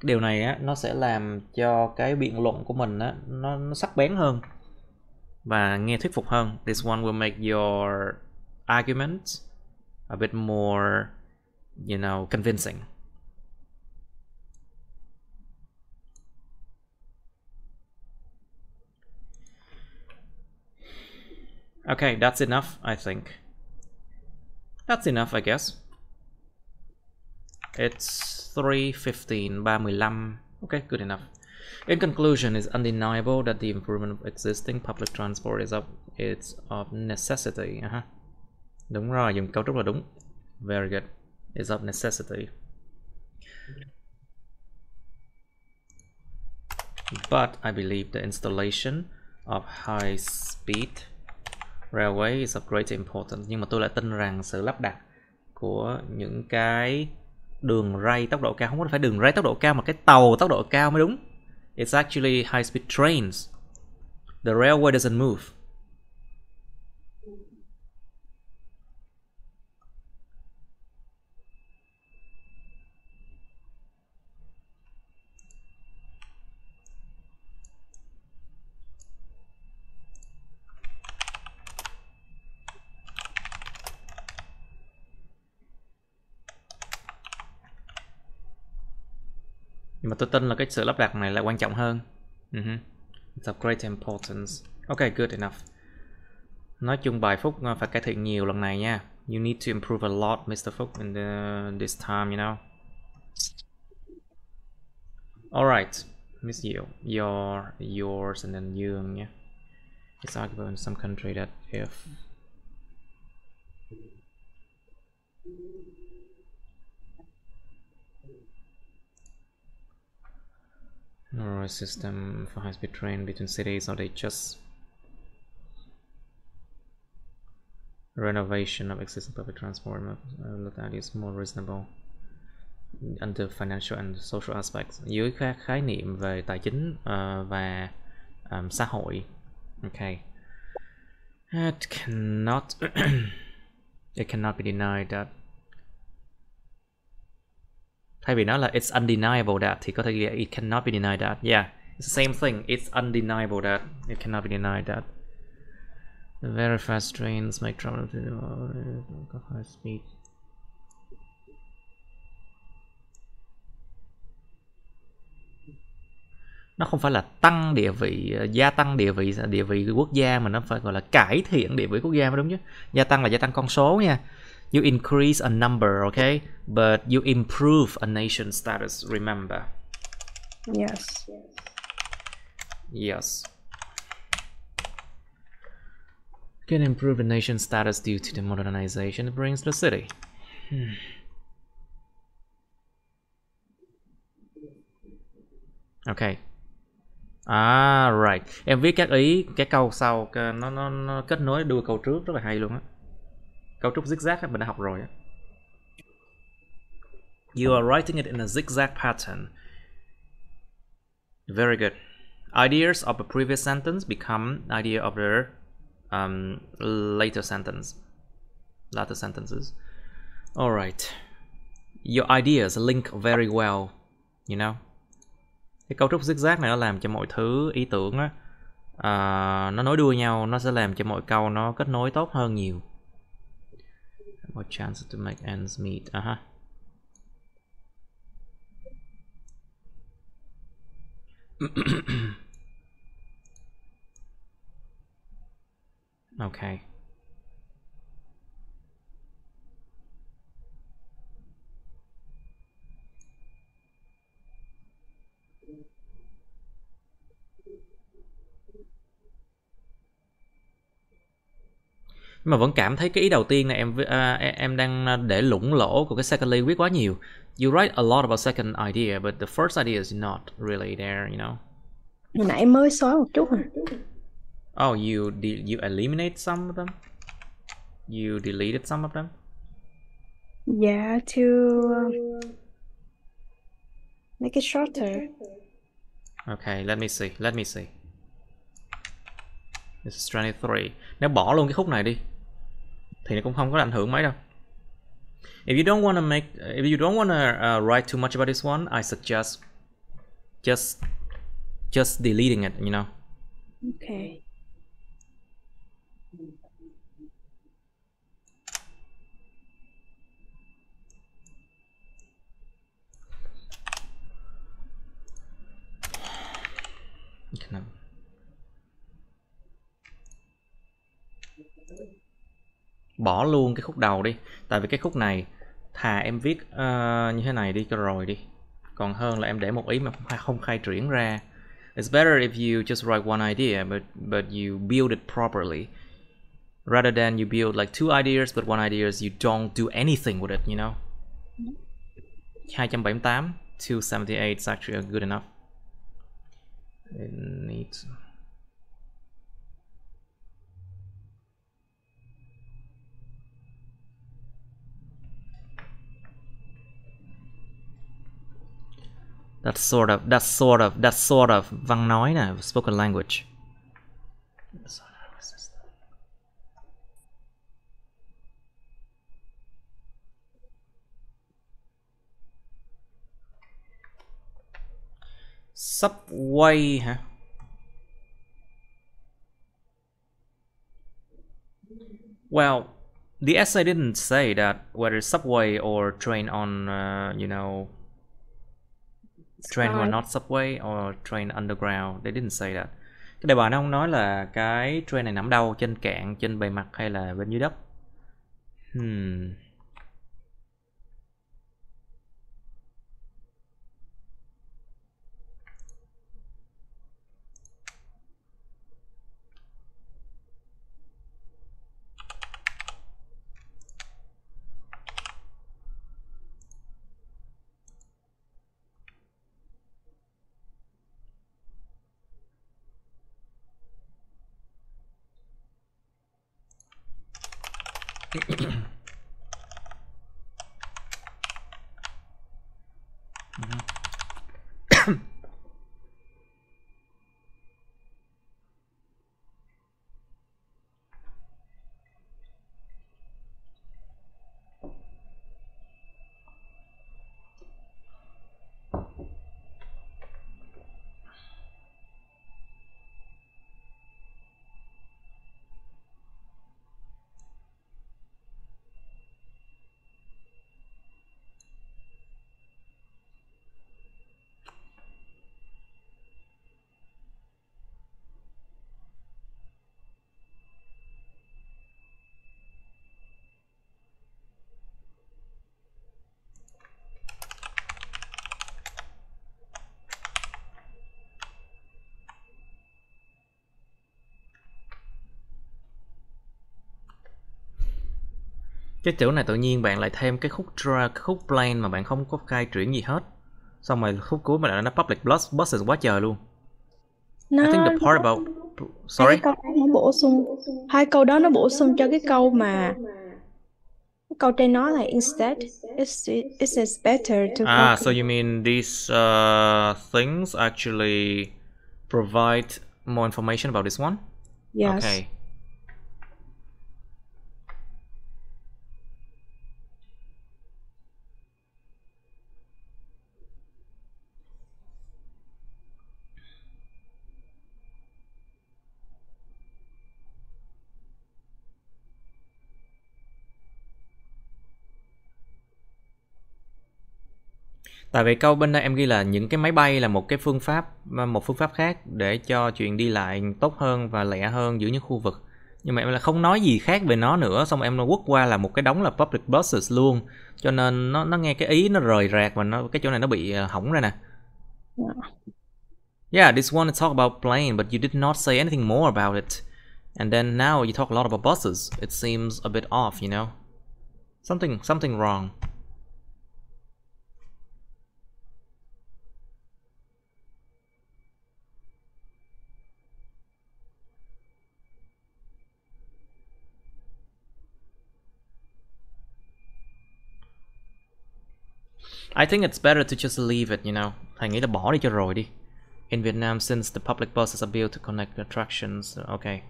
Điều này á, nó sẽ làm cho cái biện luận của mình á, nó sắc bén hơn và nghe thuyết phục hơn. This one will make your argument a bit more, you know, convincing. Okay, that's enough, I think. That's enough, I guess. It's 3:15, 3:15. Okay, good enough. In conclusion, it's undeniable that the improvement of existing public transport is of necessity. Đúng rồi, dùng cấu trúc là đúng. Very good. It's of necessity. But I believe the installation of high-speed railway is of great importance. Nhưng mà tôi lại tin rằng sự lắp đặt của những cái đường ray tốc độ cao, không phải đường ray tốc độ cao mà cái tàu tốc độ cao mới đúng. It's actually high-speed trains. The railway doesn't move. Nhưng mà tôi tin là cái sự lắp đặt này là quan trọng hơn. It's of great importance. Okay, good enough. Nói chung bài Phúc phải cải thiện nhiều lần này nha. You need to improve a lot, Mr. Phúc, in this time, you know. Alright, Miss Diệu, yours, and then Dương, yeah. It's arguable in some country that if a system for high-speed train between cities, or they just renovation of existing public transport, look at is more reasonable under financial and social aspects. Dưới các khái niệm về tài chính và xã hội. Okay. It cannot be denied that. Thay vì nói là it's undeniable that thì có thể ghi it cannot be denied that. Yeah, it's the same thing. It's undeniable that it cannot be denied that. The very fast trains make travel to high speed. Nó không phải là tăng địa vị, gia tăng địa vị quốc gia, mà nó phải gọi là cải thiện địa vị quốc gia mới đúng chứ. Gia tăng là gia tăng con số nha. You increase a number, okay? But you improve a nation's status, remember. Yes. Yes. Can improve the nation's status due to the modernization it brings to the city. Okay. Right. Em viết các ý, cái câu sau nó kết nối đuôi câu trước rất là hay luôn á. Cấu trúc zigzag mình đã học rồi á. You are writing it in a zigzag pattern. Very good. Ideas of the previous sentence become idea of the later sentences. All right. Your ideas link very well, you know. Cái cấu trúc zigzag này nó làm cho mọi thứ ý tưởng á, nó nối đuôi nhau, nó sẽ làm cho mọi câu nó kết nối tốt hơn nhiều. More chance to make ends meet. Okay. Mà vẫn cảm thấy cái ý đầu tiên này em đang để lủng lỗ của cái secondly viết quá nhiều. You write a lot about second idea, but the first idea is not really there, you know. Hồi nãy mới xóa một chút. Oh, you eliminate some of them? You deleted some of them? Yeah, to make it shorter. Okay, let me see. This is 23. Nếu bỏ luôn cái khúc này đi thì nó cũng không có ảnh hưởng mấy đâu. If you don't want to write too much about this one, I suggest just deleting it, you know. Okay. Bỏ luôn cái khúc đầu đi, tại vì cái khúc này thà em viết như thế này đi cho rồi đi, còn hơn là em để một ý mà không khai triển ra. It's better if you just write one idea but you build it properly rather than you build like two ideas but one idea you don't do anything with it, you know. 278 278 is actually good enough. It needs That's sort of văn nói nè, spoken language. Subway hả? Well, the essay didn't say that whether subway or train on, you know, train who are not subway or train underground. They didn't say that. Cái đề bài nó không nói là cái train này nằm đâu, trên cạn, trên bề mặt hay là bên dưới đất. Cái chỗ này tự nhiên bạn lại thêm cái khúc plain mà bạn không có khai triển gì hết. Xong rồi khúc cuối mà nó public buses quá trời luôn. I Nó think the part about sorry. hai câu đó nó bổ sung, hai câu đó nó bổ sung cho cái câu mà câu trên nó là instead it is better to focus. So you mean these things actually provide more information about this one? Yes. Okay. Tại vì câu bên đây em ghi là những cái máy bay là một phương pháp khác để cho chuyện đi lại tốt hơn và lẹ hơn giữa những khu vực. Nhưng mà em là không nói gì khác về nó nữa, xong em quất qua là một cái đống là public buses luôn. Cho nên nó nghe cái ý nó rời rạc và cái chỗ này nó bị hỏng ra nè. Yeah, this one talk about plane, but you did not say anything more about it. And then now you talk a lot about buses. It seems a bit off, you know. Something wrong. I think it's better to just leave it, you know. Thầy nghĩ là bỏ đi cho rồi đi. In Vietnam, since the public buses are built to connect attractions. Okay.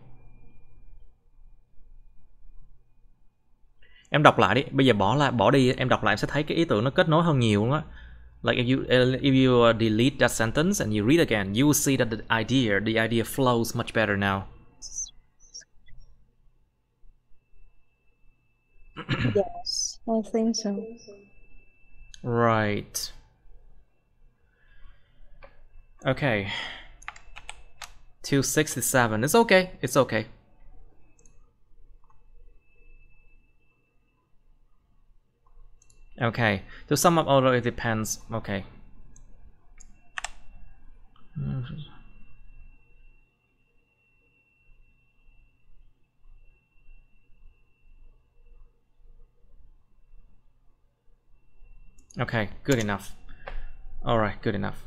Em đọc lại đi. Bây giờ bỏ đi, em đọc lại em sẽ thấy cái ý tưởng nó kết nối hơn nhiều luôn á. Like if you delete that sentence and you read again, you will see that the idea flows much better now. Yes, I think so. Right. Okay. 267. It's okay. It's okay. Okay. To sum up, although it depends. Okay. Okay, good enough. Alright, good enough.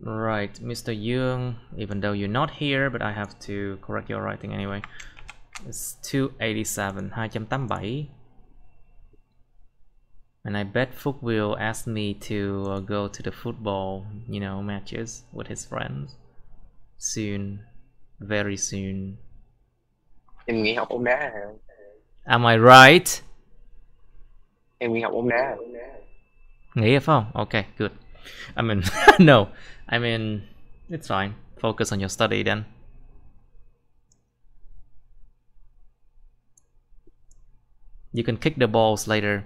Right, Mr. Young, even though you're not here, but I have to correct your writing anyway. It's 287, 287. And I bet Phúc will ask me to go to the football, you know, matches with his friends. Soon. Very soon. Em nghỉ học bóng đá hả? Am I right? Em nghỉ học bóng đá. Nghỉ phải không? Okay, good. I mean, no. I mean, it's fine. Focus on your study then. You can kick the balls later.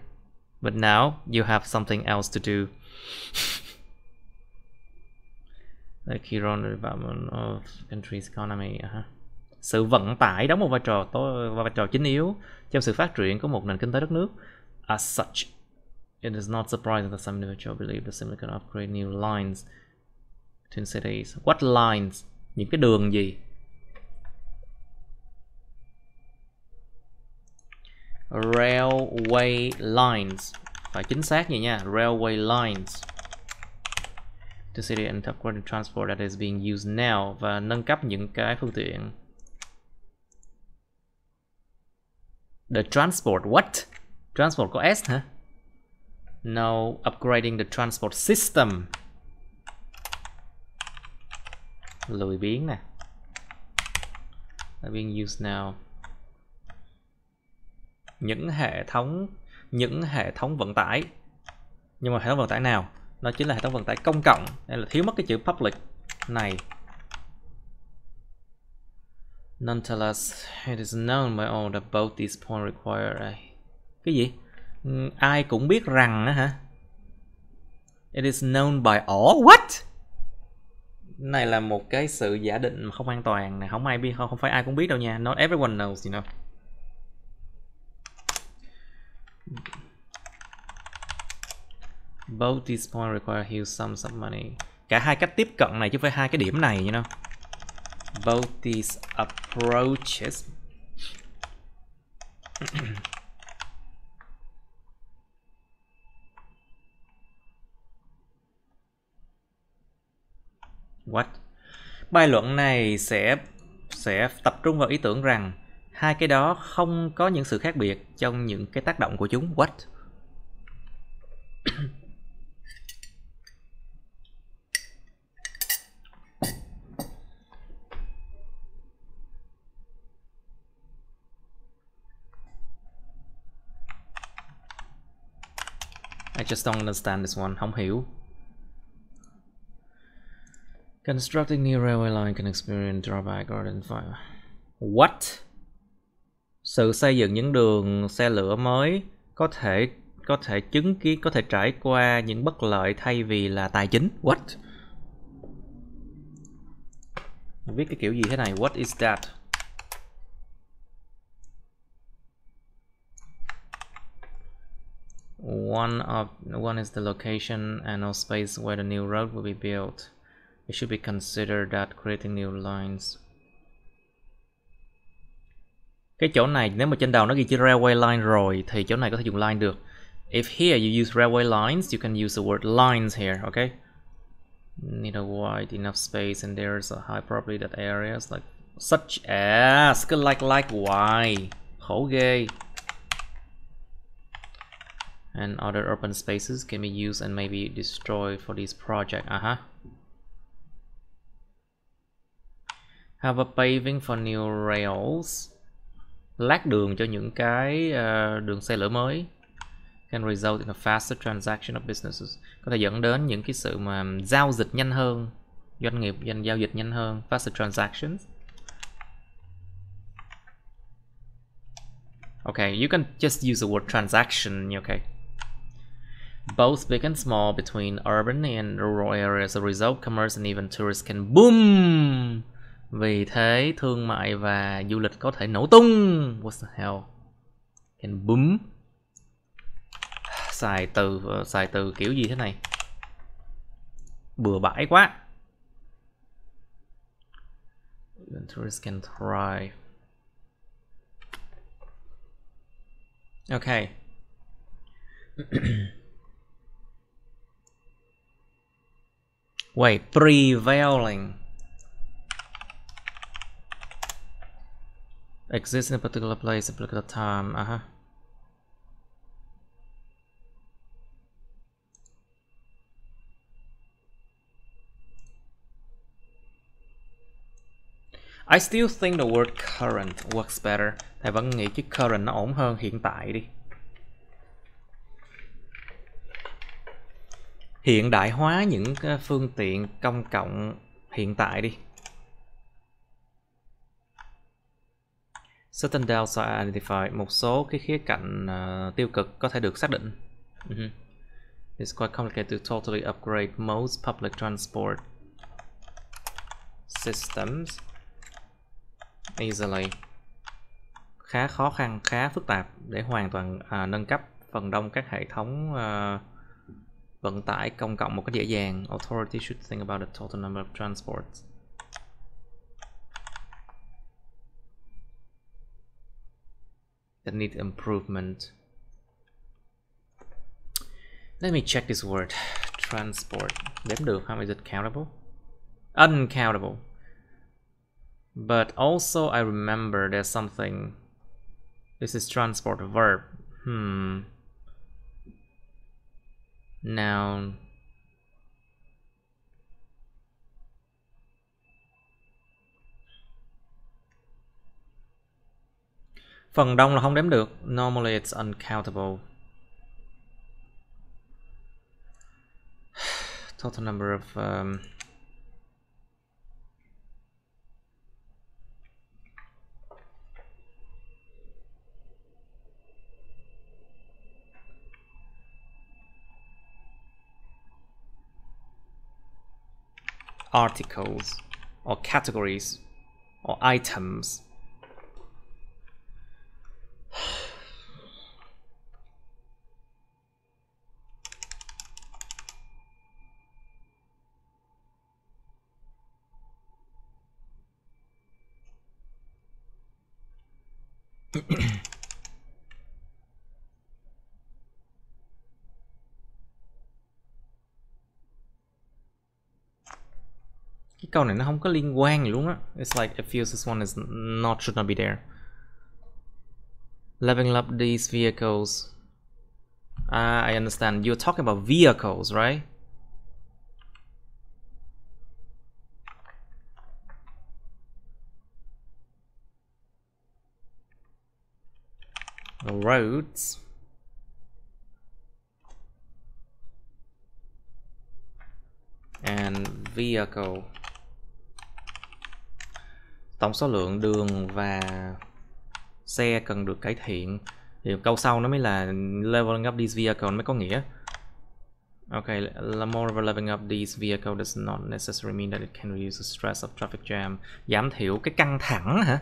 But now, you have something else to do. The key role in the development of country's economy. Sự vận tải đóng một vai trò chính yếu trong sự phát triển của một nền kinh tế đất nước. As such, it is not surprising that some individuals believe the similar can upgrade new lines between cities. What lines? Những cái đường gì? Railway lines. Phải chính xác vậy nha. Railway lines. To city and upgraded transport that is being used now. Và nâng cấp những cái phương tiện. The transport. What? Transport có S hả? No, upgrading the transport system. Lười biếng nè. Are being used now. Những hệ thống vận tải. Nhưng mà hệ thống vận tải nào? Nó chính là hệ thống vận tải công cộng. Đây là thiếu mất cái chữ public này. Nonetheless, it is known by all that both these points require a... Cái gì? Ai cũng biết rằng á hả? It is known by all. What? Này là một cái sự giả định mà không an toàn này, không ai biết, không phải ai cũng biết đâu nha. Not everyone knows, you know. Both these points require huge sums of money. Cả hai cách tiếp cận này chứ không phải hai cái điểm này, you know. Both these approaches What? Bài luận này sẽ tập trung vào ý tưởng rằng hai cái đó không có những sự khác biệt trong những cái tác động của chúng. What? I just don't understand this one. Không hiểu. Constructing new railway line can experience drawback or fire. What? Sự xây dựng những đường xe lửa mới có thể chứng kiến, có thể trải qua những bất lợi thay vì là tài chính. What? Viết cái kiểu gì thế này? What is that? One is the location and no space where the new road will be built. It should be considered that creating new lines. Cái chỗ này nếu mà trên đầu nó ghi chữ railway line rồi thì chỗ này có thể dùng line được. If here you use railway lines, you can use the word lines here, okay? Need a wide enough space and there's a high probability that areas like such as cứ like why. Khổ ghê. And other urban spaces can be used and maybe destroyed for this project. Have a paving for new rails. Lát đường cho những cái đường xe lửa mới. Can result in a faster transaction of businesses. Có thể dẫn đến những cái sự mà giao dịch nhanh hơn, doanh nghiệp giao dịch nhanh hơn, faster transactions. Okay, you can just use the word transaction, okay. Both big and small between urban and rural areas. As a result, commerce and even tourists can boom. Vì thế thương mại và du lịch có thể nổ tung. What the hell? Can boom. Xài từ kiểu gì thế này? Bừa bãi quá. Even tourists can thrive. Okay. Wait, prevailing. Exists in a particular place, a particular time. I still think the word current works better. Thầy vẫn nghĩ chữ current nó ổn hơn hiện tại đi. Hiện đại hóa những cái phương tiện công cộng hiện tại đi. Certain downsides are identified. Một số cái khía cạnh tiêu cực có thể được xác định. It's quite complicated to totally upgrade most public transport systems easily. Khá khó khăn, khá phức tạp để hoàn toàn nâng cấp phần đông các hệ thống vận tải công cộng một cách dễ dàng. Authorities should think about the total number of transports. That need improvement. Let me check this word. Transport. Đếm được không? Is it countable? Uncountable. But also I remember there's something. This is transport verb. Noun. Phần đông là không đếm được. Normally it's uncountable. Total number of articles or categories or items. Cái Cái câu này nó không có liên quan gì luôn á. It's like it feels this one is should not be there. Leveling up these vehicles. I understand. You're talking about vehicles, right? The roads. And vehicle. Tổng số lượng đường và xe cần được cải thiện. Thì câu sau nó mới là leveling up these vehicles mới có nghĩa. Okay, moreover, leveling up these vehicles does not necessarily mean that it can reduce the stress of traffic jam. Giảm thiểu cái căng thẳng hả?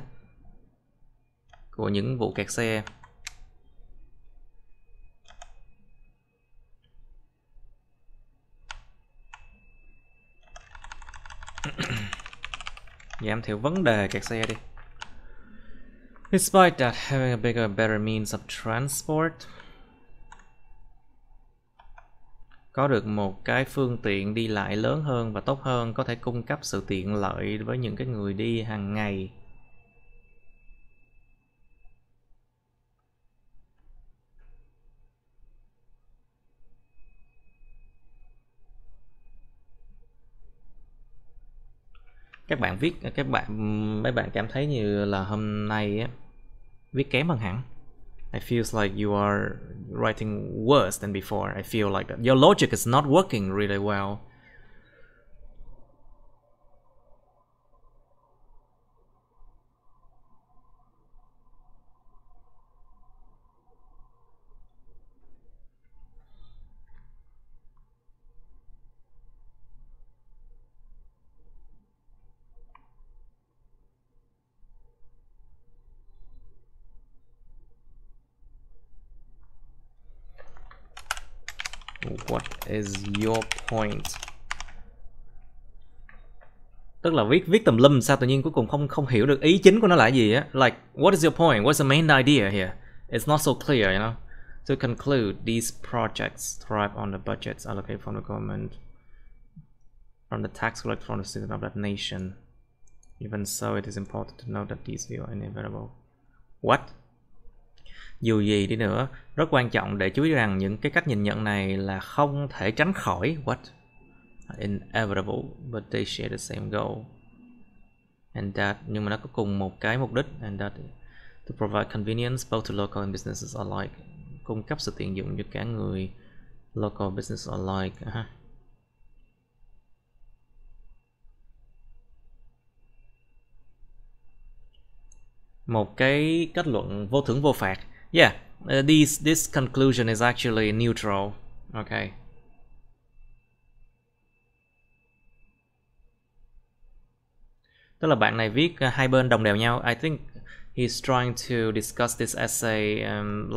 Của những vụ kẹt xe. Giảm thiểu vấn đề kẹt xe đi. Despite that, having a bigger, better means of transport. Có được một cái phương tiện đi lại lớn hơn và tốt hơn có thể cung cấp sự tiện lợi với những cái người đi hàng ngày. Mấy bạn cảm thấy như là hôm nay á, viết kém hơn hẳn. I feels like you are writing worse than before. I feel like that. Your logic is not working really well. What is your point? Tức là viết tùm lum sao tự nhiên cuối cùng không hiểu được ý chính của nó là gì á. Like, what is your point? What's the main idea here? It's not so clear, you know. To conclude, these projects thrive on the budgets allocated from the government, from the tax collected from the citizens of that nation. Even so, it is important to note that these views are inevitable. What? Dù gì đi nữa, rất quan trọng để chú ý rằng những cái cách nhìn nhận này là không thể tránh khỏi. What? Inevitable, but they share the same goal. And that, nhưng mà nó có cùng một cái mục đích. And that to provide convenience both to local and businesses alike. Cung cấp sự tiện dụng cho cả người local business alike. Một cái kết luận vô thưởng vô phạt. Yeah, this conclusion is actually neutral. Okay. Tức là bạn này viết hai bên đồng đều nhau. I think he's trying to discuss this essay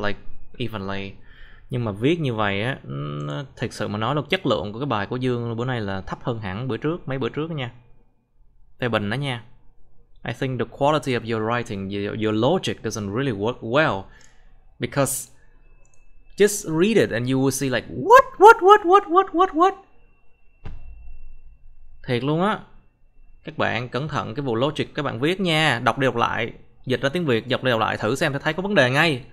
like evenly. Nhưng mà viết như vậy á, thực sự mà nói là chất lượng của cái bài của Dương bữa nay là thấp hơn hẳn mấy bữa trước đó nha. Phê bình đó nha. I think the quality of your writing, your logic doesn't really work well. Because just read it and you will see like what? Thiệt luôn á. Các bạn cẩn thận cái vụ logic các bạn viết nha. Đọc đi đọc lại, dịch ra tiếng Việt, đọc đi đọc lại thử xem thấy có vấn đề ngay.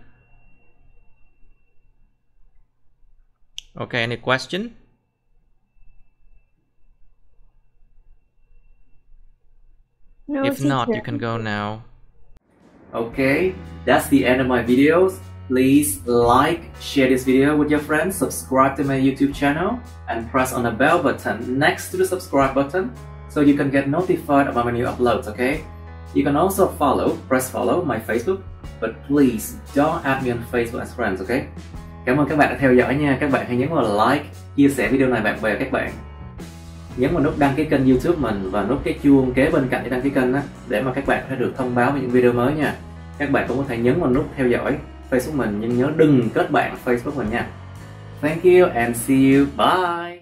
Okay, any question? No, If not, teacher. you can go now. Okay, that's the end of my videos. Please like, share this video with your friends, subscribe to my YouTube channel, and press on the bell button next to the subscribe button so you can get notified about my new uploads, okay? You can also press follow my Facebook, but please don't add me on Facebook as friends, okay? Cảm ơn các bạn đã theo dõi nha. Các bạn hãy nhấn vào like, chia sẻ video này bạn bè các bạn. Nhấn vào nút đăng ký kênh YouTube mình và nút cái chuông kế bên cạnh để đăng ký kênh á, để mà các bạn sẽ được thông báo về những video mới nha. Các bạn cũng có thể nhấn vào nút theo dõi Facebook mình, nhưng nhớ đừng kết bạn Facebook mình nha. Thank you and see you. Bye.